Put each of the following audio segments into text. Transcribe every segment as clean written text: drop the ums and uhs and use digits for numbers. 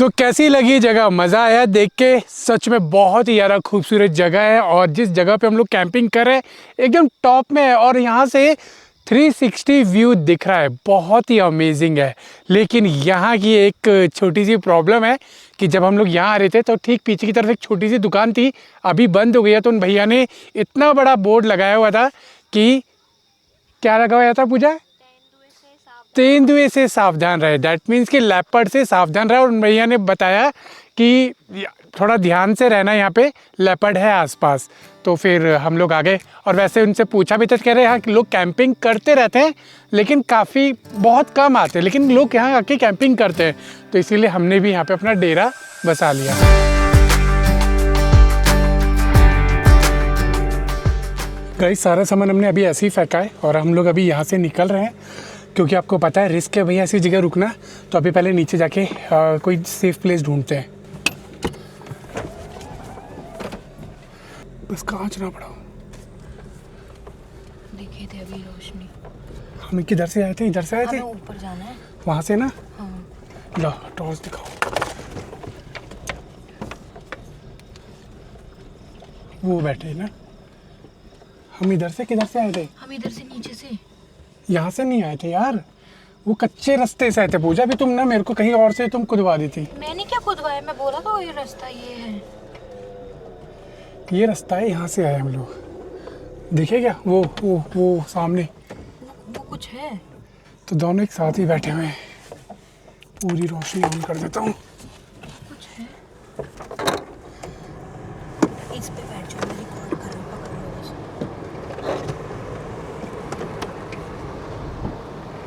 कैसी लगी जगह? मज़ा आया देख के? सच में बहुत ही ज़्यादा खूबसूरत जगह है और जिस जगह पे हम लोग कैंपिंग कर रहे हैं एकदम टॉप में है और यहाँ से 360 व्यू दिख रहा है, बहुत ही अमेजिंग है। लेकिन यहाँ की एक छोटी सी प्रॉब्लम है कि जब हम लोग यहाँ आ रहे थे तो ठीक पीछे की तरफ एक छोटी सी दुकान थी, अभी बंद हो गई है। तो उन भैया ने इतना बड़ा बोर्ड लगाया हुआ था कि क्या लगा हुआ था पूजा? तेंदुए से सावधान रहे। दैट मीन्स कि लेपर्ड से सावधान रहे। और भैया ने बताया कि थोड़ा ध्यान से रहना, यहाँ पे लेपर्ड है आसपास। तो फिर हम लोग आ गए और वैसे उनसे पूछा भी तो कह रहे यहाँ लोग कैंपिंग करते रहते हैं लेकिन काफ़ी बहुत कम आते हैं, लेकिन लोग यहाँ आके कैंपिंग करते हैं। तो इसीलिए हमने भी यहाँ पे अपना डेरा बसा लिया। गाइस सारा सामान हमने अभी ऐसे ही फेंका है और हम लोग अभी यहाँ से निकल रहे हैं क्योंकि आपको पता है रिस्क है भैया ऐसी जगह रुकना। तो अभी पहले नीचे जाके कोई सेफ प्लेस ढूंढते हैं। बस कहाँ चलना पड़ा? देखे थे अभी रोशनी। हम किधर से आए थे? इधर से आए थे। ऊपर जाना है वहाँ से ना। हाँ। लो टॉर्च दिखाओ। वो बैठे ना। हम इधर से किधर से आए थे? हम इधर से नीचे से। यहाँ से नहीं आए थे यार, वो कच्चे रास्ते से आए थे। पूजा भी तुम ना मेरे को कहीं और से तुम खुदवा दी थी। मैंने क्या खुदवाया? मैं बोला था ये रास्ता ये है। ये रास्ता है, यहाँ से आए हम लोग। देखे क्या वो सामने वो कुछ है। तो दोनों एक साथ ही बैठे हुए हैं। पूरी रोशनी ऑन कर देता हूँ। कुछ है। इस पे बैठ जाओ, मैं रिकॉर्ड कर रही हूँ, पकड़ लो बस।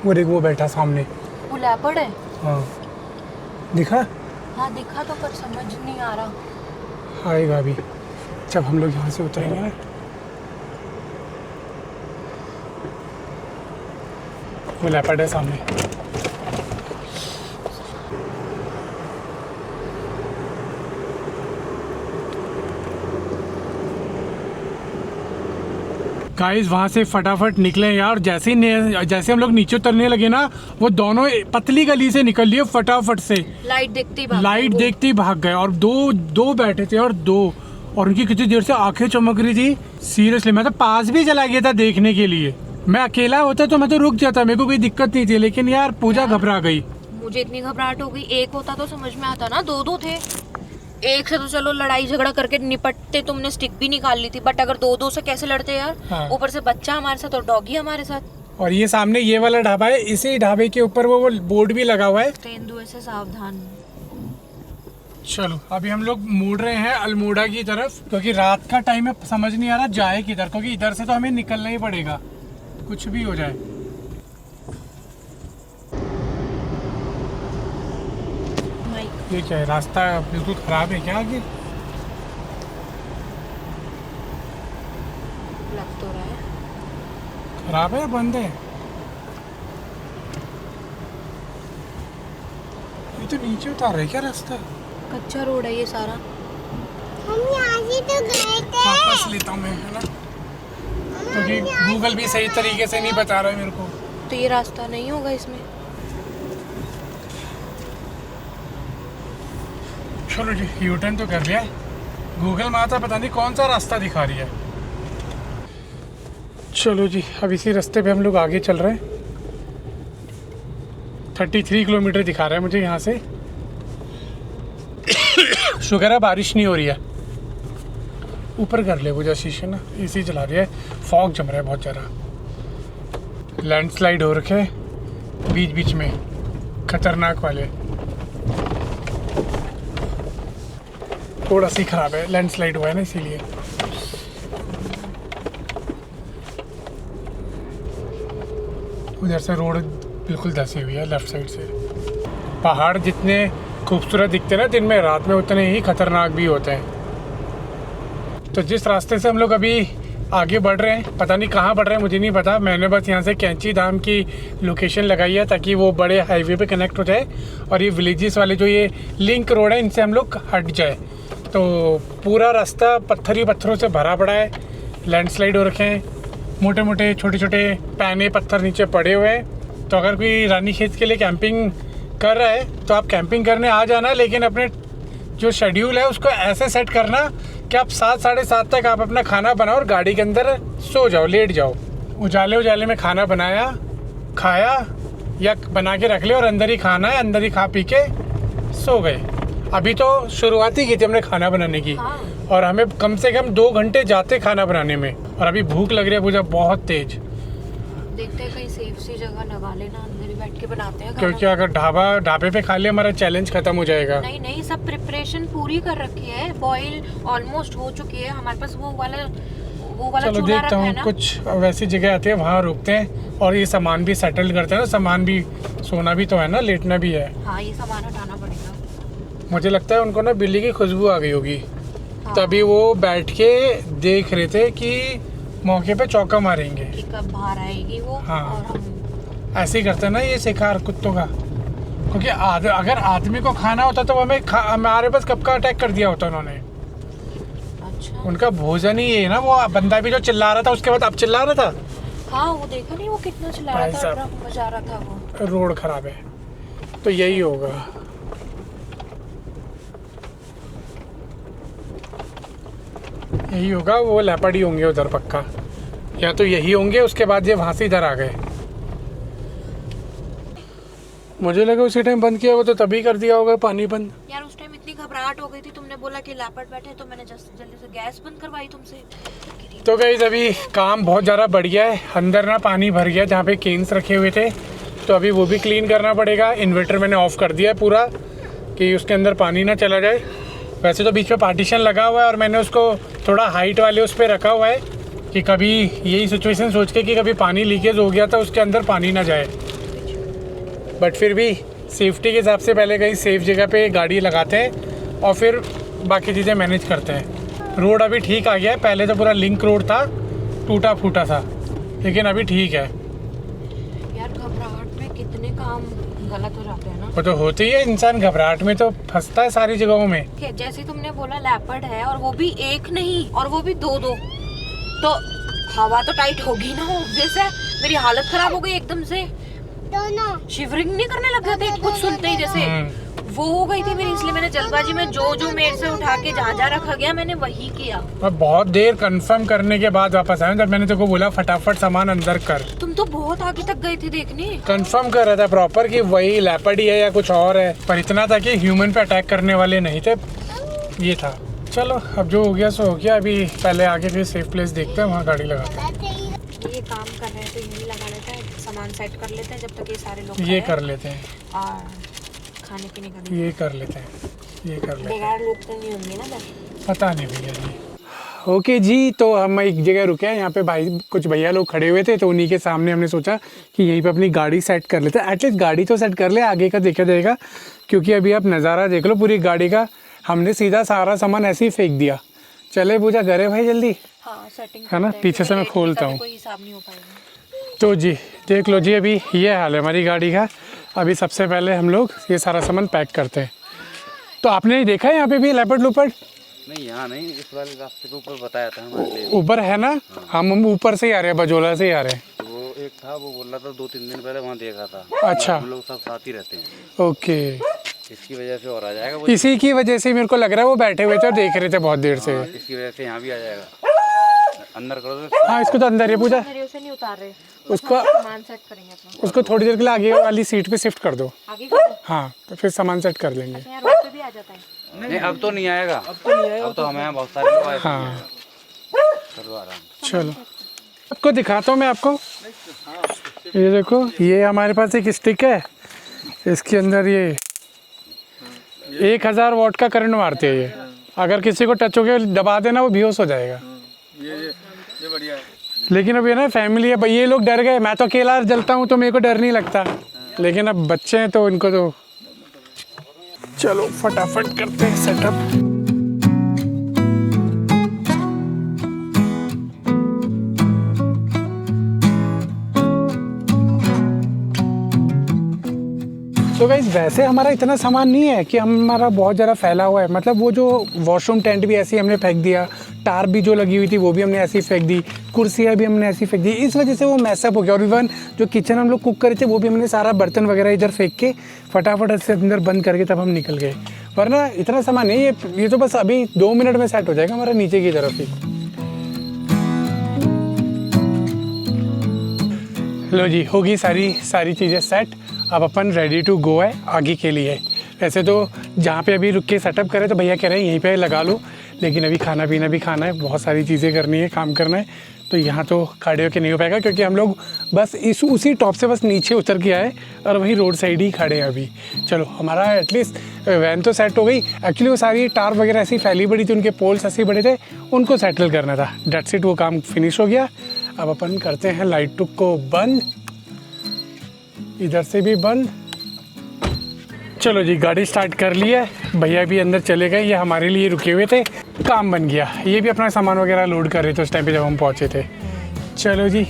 वो देख वो बैठा सामने। वो लेपर्ड है। हाँ दिखा? हाँ दिखा तो, पर समझ नहीं आ रहा। आएगा अभी जब हम लोग यहाँ से उतरेंगे ना। वो लेपर्ड है सामने। गाइस वहाँ से फटाफट निकले यार। जैसे हम लोग नीचे उतरने लगे ना, वो दोनों पतली गली से निकल लिए फटाफट से। लाइट देखते ही भाग गए और दो बैठे थे और उनकी कितनी देर से आंखें चमक रही थी। सीरियसली मैं तो पास भी चला गया था देखने के लिए। मैं अकेला होता तो मैं तो रुक जाता, मेरे को कोई दिक्कत नहीं थी। लेकिन यार पूजा घबरा गई। मुझे इतनी घबराहट हो गई। एक होता तो समझ में आता ना, दो थे। एक से तो चलो लड़ाई झगड़ा करके निपटते, तुमने स्टिक भी निकाल ली थी, बट अगर दो से कैसे लड़ते यार। हाँ। ऊपर से बच्चा हमारे साथ और डॉगी हमारे साथ। और ये सामने ये वाला ढाबा है, इसी ढाबे के ऊपर वो बोर्ड भी लगा हुआ है, तेंदुए से सावधान। चलो अभी हम लोग मुड़ रहे हैं अल्मोड़ा की तरफ क्योंकि रात का टाइम है, समझ नहीं आ रहा जाए किधर, क्योंकि इधर से तो हमें निकलना ही पड़ेगा कुछ भी हो जाए। ये क्या है? रास्ता बिल्कुल खराब है क्या? आगे लग तो रहा है खराब है या बंद है? ये तो नीचे उतार रहे क्या रास्ता? कच्चा रोड है ये सारा। हम यहाँ से तो गए थे। वापस लेता हूँ मैं, है ना, क्योंकि गूगल भी सही तरीके से नहीं बता रहा है मेरे को। तो ये रास्ता नहीं होगा इसमें। चलो जी यू टर्न तो कर लिया है। गूगल माता पता नहीं कौन सा रास्ता दिखा रही है। चलो जी अब इसी रास्ते पे हम लोग आगे चल रहे हैं। 33 किलोमीटर दिखा रहा है मुझे यहाँ से। शुक्र है बारिश नहीं हो रही है। ऊपर कर ले वो जो शीशे ना, एसी चला रही है। फॉग जम रहा है बहुत ज़्यादा। लैंडस्लाइड हो रखे बीच बीच में, खतरनाक वाले। थोड़ा सी खराब है, लैंडस्लाइड हुआ है ना इसीलिए। उधर से रोड बिल्कुल धसी हुई है लेफ्ट साइड से। पहाड़ जितने खूबसूरत दिखते हैं ना दिन में, रात में उतने ही खतरनाक भी होते हैं। तो जिस रास्ते से हम लोग अभी आगे बढ़ रहे हैं, पता नहीं कहाँ बढ़ रहे हैं मुझे नहीं पता। मैंने बस यहाँ से कैंची धाम की लोकेशन लगाई है ताकि वो बड़े हाईवे पे कनेक्ट हो जाए और ये विलेजेस वाले जो ये लिंक रोड है इनसे हम लोग हट जाए। तो पूरा रास्ता पत्थर ही पत्थरों से भरा पड़ा है, लैंडस्लाइड हो रखे हैं, मोटे मोटे छोटे छोटे पैने पत्थर नीचे पड़े हुए हैं। तो अगर कोई रानीखेत के लिए कैंपिंग कर रहा है तो आप कैंपिंग करने आ जाना, लेकिन अपने जो शेड्यूल है उसको ऐसे सेट करना कि आप 7 साढ़े 7 तक आप अपना खाना बनाओ और गाड़ी के अंदर सो जाओ, लेट जाओ। उजाले में खाना बनाया, खाया या बना के रख ले और अंदर ही खाना है, अंदर ही खा पी के सो गए। अभी तो शुरुआत ही की थी हमने खाना बनाने की। हाँ। और हमें कम से कम 2 घंटे जाते खाना बनाने में, और अभी भूख लग रही है पूजा बहुत तेज। देखते हैं कहीं सेफ सी जगह लगा लेना, अंदर ही बैठ के बनाते हैं क्योंकि अगर ढाबे पे खा लिया हमारा चैलेंज खत्म हो जाएगा। नहीं, सब प्रिपरेशन पूरी कर रखी है, बॉईल ऑलमोस्ट हो चुकी है, हमारे पास वो वाला चलो चूल्हा देखता रखा है हूँ, ना। कुछ वैसी जगह आती है वहाँ रुकते हैं और ये सामान भी सेटल करते हैं ना। सामान भी, सोना भी तो है ना, लेटना भी है। हाँ, ये सामान हटाना पड़ेगा। मुझे लगता है उनको ना बिल्ली की खुशबू आ गई होगी। हाँ। तभी वो बैठ के देख रहे थे कि मौके पे चौका मारेंगे। कि कब बाहर आएगी वो। हाँ। और हम ऐसे ही करते हैं ना ये शिकार कुत्तों का। क्योंकि अगर आदमी को खाना होता तो वो हमारे पास कब का अटैक कर दिया होता उन्होंने। अच्छा। उनका भोजन ही ये है ना। वो बंदा भी जो चिल्ला रहा था उसके बाद अब चिल्ला रहा था। हाँ, वो देखा नहीं वो कितना चिल्ला भाई रहा था, साहब। ड्रम बजा रहा था वो। रोड खराब है तो यही होगा। यही होगा, वो लेपर्ड ही होंगे उधर पक्का, या तो यही होंगे। उसके बाद ये वहाँ से इधर आ गए। मुझे लगा उसी टाइम बंद किया होगा तो तभी कर दिया होगा पानी बंद। यार उस टाइम इतनी घबराहट हो गई थी, तुमने बोला कि लेपर्ड बैठे तो मैंने जल्दी से गैस बंद करवाई तुमसे। तो गाइस अभी काम बहुत ज़्यादा बढ़ गया है। अंदर ना पानी भर गया जहाँ पे केन्स रखे हुए थे, तो अभी वो भी क्लीन करना पड़ेगा। इन्वर्टर मैंने ऑफ कर दिया है पूरा कि उसके अंदर पानी ना चला जाए। वैसे तो बीच में पार्टीशन लगा हुआ है और मैंने उसको थोड़ा हाइट वाले उस पर रखा हुआ है कि कभी यही सिचुएशन सोच के कि कभी पानी लीकेज हो गया तो उसके अंदर पानी ना जाए। बट फिर भी सेफ्टी के हिसाब से पहले कहीं सेफ जगह पे गाड़ी लगाते हैं और फिर बाकी चीज़ें मैनेज करते हैं। रोड अभी ठीक आ गया है, पहले तो पूरा लिंक रोड था, टूटा फूटा था, लेकिन अभी ठीक है। यार घबराहट में कितने काम गलत हो जाते हैं ना। वो तो होती है, इंसान घबराहट में तो फंसता है सारी जगहों में। जैसे तुमने बोला लेपर्ड है, और वो भी एक नहीं, और वो भी दो, तो हवा तो टाइट होगी ना, ऑब्वियस है। मेरी हालत खराब हो गई एकदम से, दोनों शिवरिंग नहीं करने लग गए थे कुछ सुनते ही, जैसे वो हो गई थी मेरी। इसलिए मैंने जल्दबाजी में जो मेरे से उठा के जहाँ रखा गया मैंने वही किया। मैं बहुत देर कंफर्म करने के बाद वापस आया, जब मैंने तेरे को बोला फटाफट सामान अंदर कर। तुम तो बहुत आगे तक गए थे देखने। कंफर्म कर रहा था प्रॉपर कि वही लेपर्ड ही है या कुछ और है, पर इतना था कि ह्यूमन पे अटैक करने वाले नहीं थे, ये था। चलो अब जो हो गया सो हो गया। अभी पहले आगे कोई सेफ प्लेस देखते हैं, वहाँ गाड़ी लगाते हैं। ये काम कर रहे हैं तो यही लगा लेते हैं, सामान सेट कर लेते हैं जब तक ये सारे लोग ये खाएं। कर लेते हैं, और खाने पीने का भी ये कर लेते हैं, ये कर लेते हैं। बेकार लोग तो नहीं होंगे ना बस। पता नहीं भैया जी। ओके जी, तो हम एक जगह रुके हैं, यहाँ पे भाई कुछ भैया लोग खड़े हुए थे, तो उन्हीं के सामने हमने सोचा कि यहीं पे अपनी गाड़ी सेट कर लेते हैं। एटलीस्ट गाड़ी तो सेट कर ले, आगे का देखा जाएगा। क्योंकि अभी आप नज़ारा देख लो पूरी गाड़ी का, हमने सीधा सारा सामान ऐसे ही फेंक दिया। चले पूजा करे भाई जल्दी, हाँ, सेटिंग है ना, पीछे से मैं खोलता हूँ। कोई हिसाब नहीं हो पाएगा। तो जी देख लो जी, अभी ये हाल है हमारी गाड़ी का। अभी सबसे पहले हम लोग ये सारा सामान पैक करते हैं। तो आपने देखा है यहाँ पे भी लेपर्ड लूपर्ड? नहीं, यहाँ नहीं, इस वाले रास्ते के ऊपर बताया था हमारे लिए। ऊपर है ना, हम ऊपर से ही आ रहे हैं, बजोला से ही आ रहे हैं। तो वो एक था, वो बोल रहा था 2-3 दिन पहले वहाँ देखा था। अच्छा। हम लोग सब साथ ही रहते हैं, ओके, इसकी वजह से और आ जाएगा वो। इसी की वजह से मेरे को लग रहा है वो बैठे हुए थे और देख रहे थे बहुत देर से। इसकी वजह से यहाँ भी आ जाएगा। अंदर कर दो। हाँ, इसको तो अंदर ही पूजा, मेरे उसे नहीं उतार रहे, उसको सामान सेट करेंगे अपना। उसको थोड़ी देर के लिए आगे वाली सीट पे शिफ्ट कर दो। आगे कर दो। हाँ, तो फिर सामान सेट कर लेंगे। अच्छा, यहाँ रोड पे भी आ जाता है। नहीं, अब तो नहीं आएगा, अब तो हमें यहाँ बहुत सारे लोग आए। हाँ चलो आराम। चलो, आपको दिखाता हूँ मैं आपको। ये देखो, ये हमारे पास एक स्टिक है, इसके अंदर ये 1000 वॉट का करंट मारते हैं ये। अगर किसी को टच हो गया दबा देना, वो बेहोश हो जाएगा। ये बढ़िया है। लेकिन अब ये ना फैमिली है, ये लोग डर गए। मैं तो अकेला जलता हूँ तो मेरे को डर नहीं लगता, लेकिन अब बच्चे हैं तो इनको तो। चलो फटाफट करते हैं सेटअप। तो गाइस वैसे हमारा इतना सामान नहीं है कि हमारा बहुत ज़्यादा फैला हुआ है, मतलब वो जो वॉशरूम टेंट भी ऐसे ही हमने फेंक दिया, टार भी जो लगी हुई थी वो भी हमने ऐसे ही फेंक दी, कुर्सियाँ भी हमने ऐसी फेंक दी, इस वजह से वो मैसअप हो गया। और इवन जो किचन हम लोग कुक करे थे वो भी हमने सारा बर्तन वगैरह इधर फेंक के फटाफट से अंदर बंद करके तब हम निकल गए, वरना इतना सामान नहीं, ये तो बस अभी 2 मिनट में सेट हो जाएगा हमारा नीचे की तरफ ही। लो जी, होगी सारी चीज़ें सेट, अब अपन रेडी टू गो है आगे के लिए। वैसे तो जहाँ पे अभी रुक के सेटअप करें तो भैया कह रहे हैं यहीं पे लगा लो, लेकिन अभी खाना पीना भी खाना है, बहुत सारी चीज़ें करनी है, काम करना है, तो यहाँ तो खड़े होकर नहीं हो पाएगा क्योंकि हम लोग बस उसी टॉप से बस नीचे उतर के आए और वहीं रोड साइड ही खड़े हैं अभी। चलो हमारा एटलीस्ट वैन तो सेट हो गई। एक्चुअली वो सारी टार वगैरह ऐसी फैली बड़ी थी, उनके पोल्स ऐसे बड़े थे, उनको सेटल करना था, डेट्स इट, वो काम फिनिश हो गया। अब अपन करते हैं लाइट टुक को बंद, इधर से भी बंद। चलो जी, गाड़ी स्टार्ट कर ली है, भैया भी अंदर चले गए, ये हमारे लिए रुके हुए थे, काम बन गया। ये भी अपना सामान वगैरह लोड कर रहे थे उस टाइम पे जब हम पहुंचे थे। चलो जी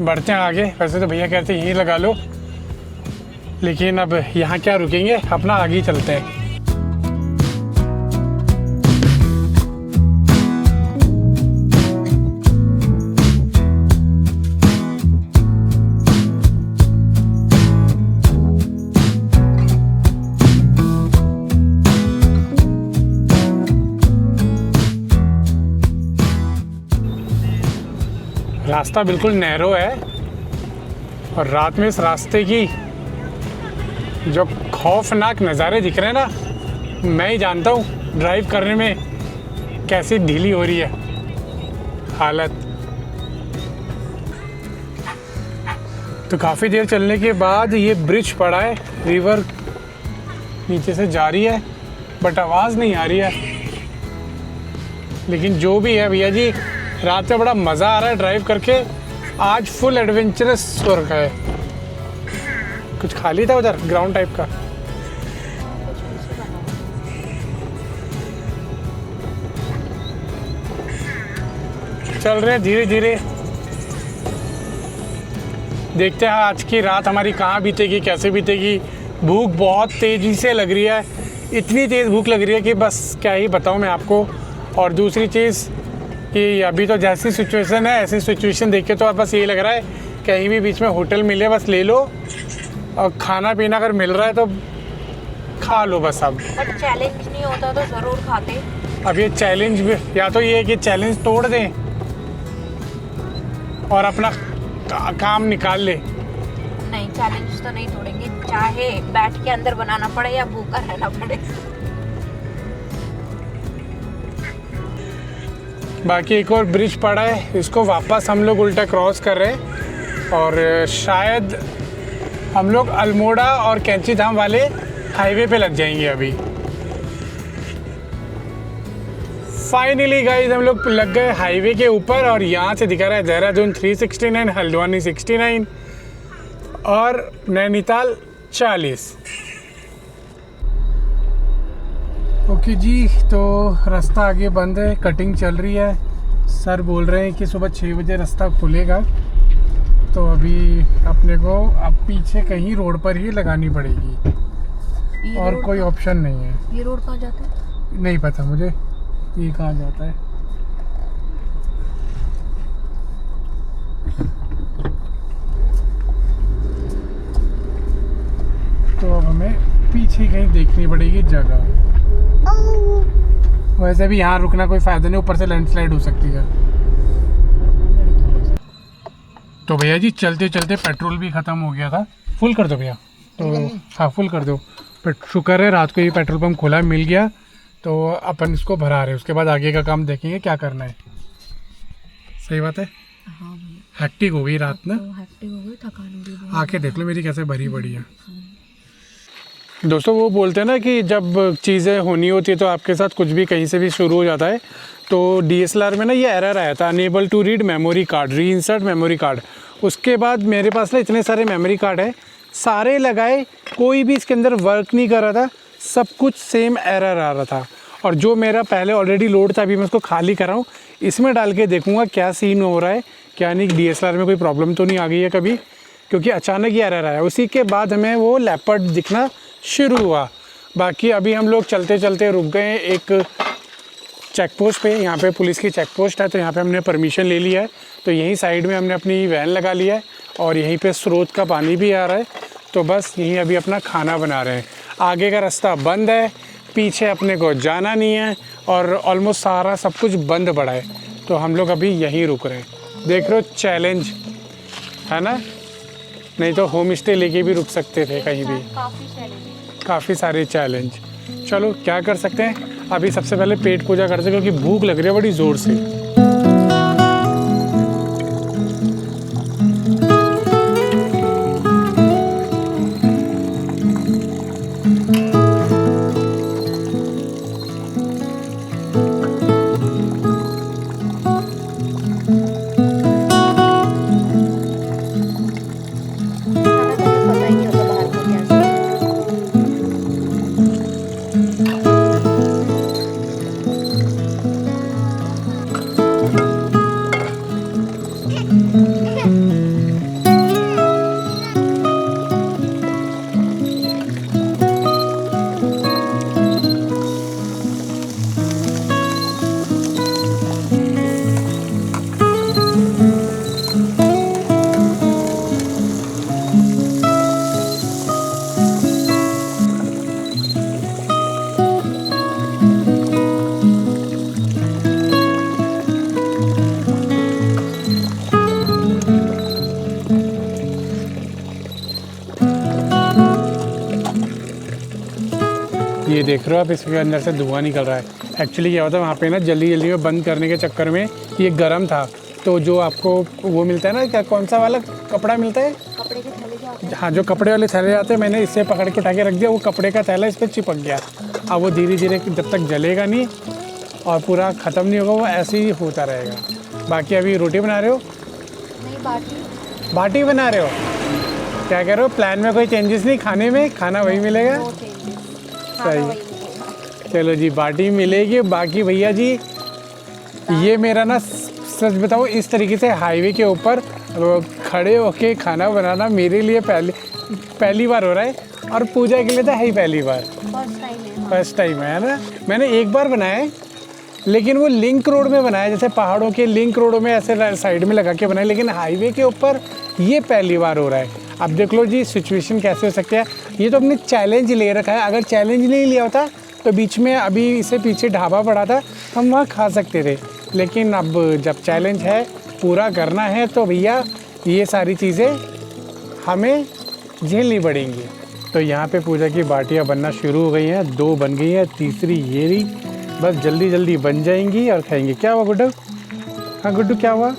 बढ़ते हैं आगे। वैसे तो भैया कहते हैं यहीं लगा लो, लेकिन अब यहाँ क्या रुकेंगे, अपना आगे ही चलते हैं। रास्ता बिल्कुल नैरो है और रात में इस रास्ते की जो खौफनाक नज़ारे दिख रहे हैं ना, मैं ही जानता हूँ ड्राइव करने में कैसी ढीली हो रही है हालत। तो काफ़ी देर चलने के बाद ये ब्रिज पड़ा है, रिवर नीचे से जा रही है बट आवाज़ नहीं आ रही है। लेकिन जो भी है भैया जी, रात में बड़ा मज़ा आ रहा है ड्राइव करके, आज फुल एडवेंचरस हो रखा है। कुछ खाली था उधर ग्राउंड टाइप का। चल रहे हैं धीरे धीरे, देखते हैं आज की रात हमारी कहाँ बीतेगी, कैसे बीतेगी। भूख बहुत तेज़ी से लग रही है, इतनी तेज़ भूख लग रही है कि बस क्या ही बताऊँ मैं आपको। और दूसरी चीज़ कि अभी तो जैसी सिचुएशन है ऐसी सिचुएशन देख के तो बस यही लग रहा है कहीं भी बीच में होटल मिले बस ले लो, और खाना पीना अगर मिल रहा है तो खा लो बस। अब बट चैलेंज नहीं होता तो ज़रूर खाते। अब ये चैलेंज भी, या तो ये है कि चैलेंज तोड़ दें और अपना काम निकाल ले। नहीं, चैलेंज तो नहीं तोड़ेंगे, चाहे बैठ के अंदर बनाना पड़े या भूखा रहना पड़े। बाकी एक और ब्रिज पड़ा है, इसको वापस हम लोग उल्टा क्रॉस कर रहे हैं और शायद हम लोग अल्मोड़ा और कैंची धाम वाले हाईवे पे लग जाएंगे अभी। फाइनली गाइस हम लोग लग गए हाईवे के ऊपर और यहाँ से दिखा रहा है देहरादून 369, हल्द्वानी 69 और नैनीताल 40। ओके जी, तो रास्ता आगे बंद है, कटिंग चल रही है। सर बोल रहे हैं कि सुबह 6 बजे रास्ता खुलेगा, तो अभी अपने को अब पीछे कहीं रोड पर ही लगानी पड़ेगी और कोई ऑप्शन नहीं है। ये रोड कहाँ जाता है नहीं पता मुझे, ये कहाँ जाता है। तो अब हमें पीछे कहीं देखनी पड़ेगी जगह। वैसे भी यहाँ रुकना कोई फ़ायदा नहीं, ऊपर से लैंडस्लाइड हो सकती है। तो भैया जी चलते चलते पेट्रोल भी ख़त्म हो गया था। फुल कर दो भैया। तो हाँ फुल कर दो। शुक्र है रात को ये पेट्रोल पंप खुला मिल गया, तो अपन इसको भरा रहे, उसके बाद आगे का काम देखेंगे क्या करना है। सही बात है। हाँ हैक्टिक हो गई रात ना, हैक्टिक हो गई, थकान हो गई। आंखें देख लो मेरी कैसे भरी पड़ी है। दोस्तों वो बोलते हैं ना कि जब चीज़ें होनी होती है तो आपके साथ कुछ भी कहीं से भी शुरू हो जाता है। तो DSLR में ना ये एरर आया था, unable to read memory card, reinsert memory card. उसके बाद मेरे पास ना इतने सारे मेमोरी कार्ड है, सारे लगाए, कोई भी इसके अंदर वर्क नहीं कर रहा था, सब कुछ सेम एरर आ रहा था। और जो मेरा पहले ऑलरेडी लोड था अभी मैं उसको खाली कर रहा हूँ, इसमें डाल के देखूँगा क्या सीन हो रहा है, क्या नहीं DSLR में कोई प्रॉब्लम तो नहीं आ गई है कभी, क्योंकि अचानक ही एरर आया। उसी के बाद हमें वो लेपर्ड दिखना शुरू हुआ। बाकी अभी हम लोग चलते चलते रुक गए एक चेक पोस्ट पे। यहाँ पे पुलिस की चेक पोस्ट है, तो यहाँ पे हमने परमिशन ले लिया है। तो यहीं साइड में हमने अपनी वैन लगा लिया है और यहीं पे स्रोत का पानी भी आ रहा है। तो बस यहीं अभी अपना खाना बना रहे हैं। आगे का रास्ता बंद है, पीछे अपने को जाना नहीं है और ऑलमोस्ट सारा सब कुछ बंद पड़ा है। तो हम लोग अभी यहीं रुक रहे हैं। देख रहे हो, चैलेंज है ना, नहीं तो होम स्टे लेके भी रुक सकते थे कहीं भी। काफ़ी सारे चैलेंज। चलो क्या कर सकते हैं, अभी सबसे पहले पेट पूजा करते हैं क्योंकि भूख लग रही है बड़ी ज़ोर से। ये देख रहे हो आप, इसके अंदर से धुआं निकल रहा है। एक्चुअली क्या होता है वहाँ पे ना, जल्दी जल्दी में बंद करने के चक्कर में ये गर्म था। तो जो आपको वो मिलता है ना, क्या कौन सा वाला कपड़ा मिलता है, कपड़े के थैले जाते हैं। हाँ, जो कपड़े वाले थैले आते हैं, मैंने इससे पकड़ के उठा के रख दिया। वो कपड़े का थैला इस पर चिपक गया। अब वो धीरे धीरे जब तक जलेगा नहीं और पूरा ख़त्म नहीं होगा, वो ऐसे ही होता रहेगा। बाकी अभी रोटी बना रहे हो? नहीं, बाटी बना रहे हो? क्या कह रहे हो, प्लान में कोई चेंजेस नहीं, खाने में खाना वही मिलेगा? सही। चलो जी, बाटी मिलेगी। बाकी भैया जी, ये मेरा ना सच बताओ, इस तरीके से हाईवे के ऊपर खड़े होके खाना बनाना मेरे लिए पहली बार हो रहा है। और पूजा के लिए तो है ही पहली बार, फर्स्ट टाइम है ना। मैंने एक बार बनाया है, लेकिन वो लिंक रोड में बनाया, जैसे पहाड़ों के लिंक रोडों में ऐसे साइड में लगा के बनाया। लेकिन हाईवे के ऊपर ये पहली बार हो रहा है। अब देख लो जी सिचुएशन कैसे हो सकती है। ये तो अपने चैलेंज ले रखा है। अगर चैलेंज नहीं लिया होता तो बीच में अभी इससे पीछे ढाबा पड़ा था, हम वहाँ खा सकते थे। लेकिन अब जब चैलेंज है, पूरा करना है, तो भैया ये सारी चीज़ें हमें झेलनी पड़ेंगी। तो यहाँ पे पूजा की बाटियाँ बनना शुरू हो गई हैं। 2 बन गई हैं, तीसरी ये रही। बस जल्दी जल्दी बन जाएंगी और खाएंगे। क्या हुआ गुड्डू? हाँ गुड्डू, क्या हुआ?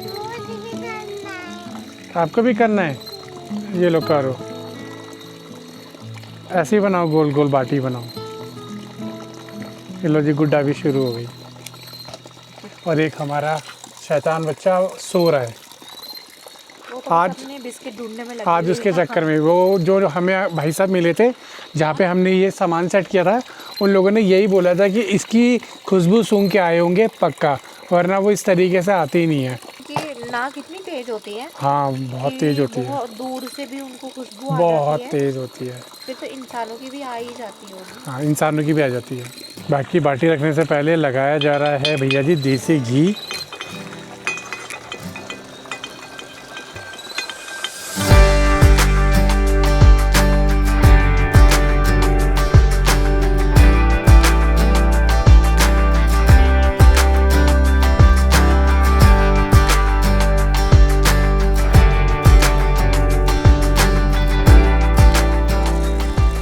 आपको भी करना है? ये लो करो, ऐसे ही बनाओ, गोल गोल बाटी बनाओ। ये लो जी, गुड्डा भी शुरू हो गई। और एक हमारा शैतान बच्चा सो रहा है। आज बिस्किट ढूंढने में आज उसके चक्कर में वो जो हमें भाई साहब मिले थे, जहाँ पे हमने ये सामान सेट किया था, उन लोगों ने यही बोला था कि इसकी खुशबू सूंघ के आए होंगे पक्का, वरना वो इस तरीके से आती ही नहीं है। नाक कितनी तेज होती है। हाँ, बहुत तेज होती है, दूर से भी उनको खुशबू बहुत तेज होती है। फिर तो इंसानों की भी आ ही जाती होगी। हाँ, इंसानों की भी आ जाती है। बाकी बाटी रखने से पहले लगाया जा रहा है भैया जी देसी घी।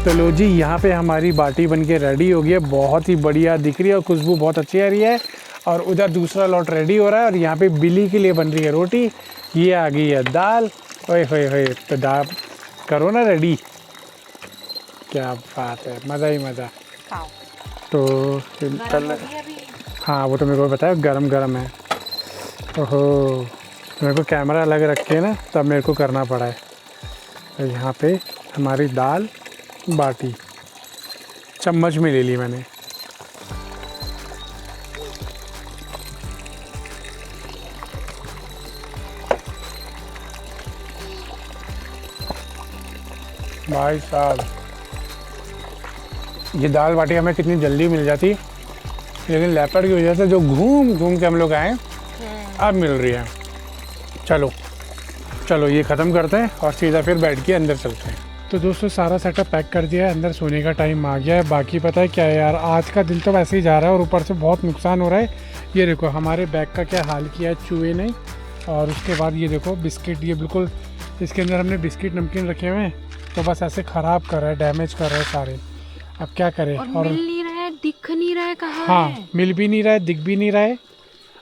चलो जी, यहाँ पे हमारी बाटी बनके रेडी हो गई है। बहुत ही बढ़िया दिख रही है और खुशबू बहुत अच्छी आ रही है। और उधर दूसरा लॉट रेडी हो रहा है और यहाँ पे बिल्ली के लिए बन रही है रोटी। ये आ गई है दाल। ओए होए होए, तो दाल करो ना रेडी। क्या बात है, मज़ा ही मज़ा। तो हाँ, वो तो मेरे को बताया गरम गरम है। ओहो, मेरे को कैमरा अलग रख के ना तब मेरे को करना पड़ा है। तो यहाँ पे हमारी दाल बाटी चम्मच में ले ली मैंने। भाई साहब ये दाल बाटी हमें कितनी जल्दी मिल जाती, लेकिन लेपर्ड की वजह से जो घूम घूम के हम लोग आए अब मिल रही है। चलो चलो ये ख़त्म करते हैं और सीधा फिर बैठ के अंदर चलते हैं। तो दोस्तों सारा सेटअप पैक कर दिया है, अंदर सोने का टाइम आ गया है। बाकी पता है क्या है यार, आज का दिन तो वैसे ही जा रहा है और ऊपर से बहुत नुकसान हो रहा है। ये देखो हमारे बैग का क्या हाल किया है चूहे ने। और उसके बाद ये देखो बिस्किट, ये बिल्कुल इसके अंदर हमने बिस्किट नमकीन रखे हुए हैं, तो बस ऐसे ख़राब कर रहा है, डैमेज कर रहा है सारे। अब क्या करें। और मिल नहीं रहा है, दिख नहीं रहा है कहाँ है। हाँ, मिल भी नहीं रहा है, दिख भी नहीं रहा है।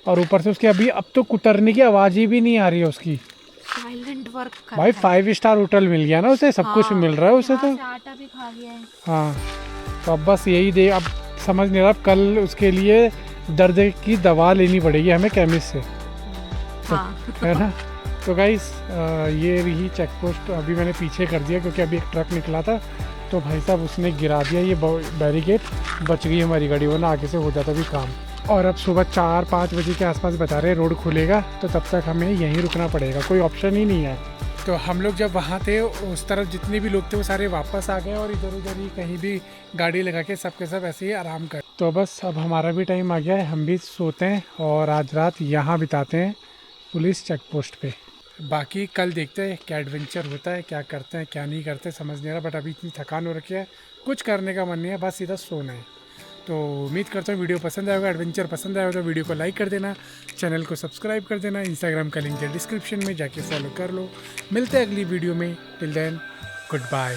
और ऊपर से उसके अभी अब तो कुतरने की आवाज़ ही भी नहीं आ रही है उसकी। साइलेंट वर्क कर भाई 5 स्टार होटल मिल गया ना उसे, सब कुछ मिल रहा है उसे तो। आटा भी खा गया है। हाँ, तो अब बस यही दे, अब समझ नहीं रहा, अब कल उसके लिए दर्द की दवा लेनी पड़ेगी हमें केमिस्ट से, हाँ। है ना। तो गाइस ये रही चेक पोस्ट, अभी मैंने पीछे कर दिया क्योंकि अभी एक ट्रक निकला था तो भाई साहब उसने गिरा दिया ये बैरिकेड, बच गई हमारी गाड़ी, वरना आगे से हो जाता भी काम। और अब सुबह 4-5 बजे के आसपास बता रहे रोड खुलेगा, तो तब तक हमें यहीं रुकना पड़ेगा, कोई ऑप्शन ही नहीं है। तो हम लोग जब वहाँ थे उस तरफ जितने भी लोग थे वो सारे वापस आ गए और इधर उधर ही कहीं भी गाड़ी लगा के सबके सब ऐसे ही आराम कर। तो बस अब हमारा भी टाइम आ गया है, हम भी सोते हैं और आज रात यहाँ बिताते हैं पुलिस चेक पोस्ट पे। बाकी कल देखते हैं क्या एडवेंचर होता है, क्या करते हैं क्या नहीं करते समझ नहीं आ रहा, बट अभी इतनी थकान हो रखी है, कुछ करने का मन नहीं है, बस सीधा सोना है। तो उम्मीद करता हूँ वीडियो पसंद आएगा, एडवेंचर पसंद आएगा तो वीडियो को लाइक कर देना, चैनल को सब्सक्राइब कर देना, इंस्टाग्राम का लिंक है डिस्क्रिप्शन में, जाके फॉलो कर लो। मिलते हैं अगली वीडियो में, टिल देन गुड बाय।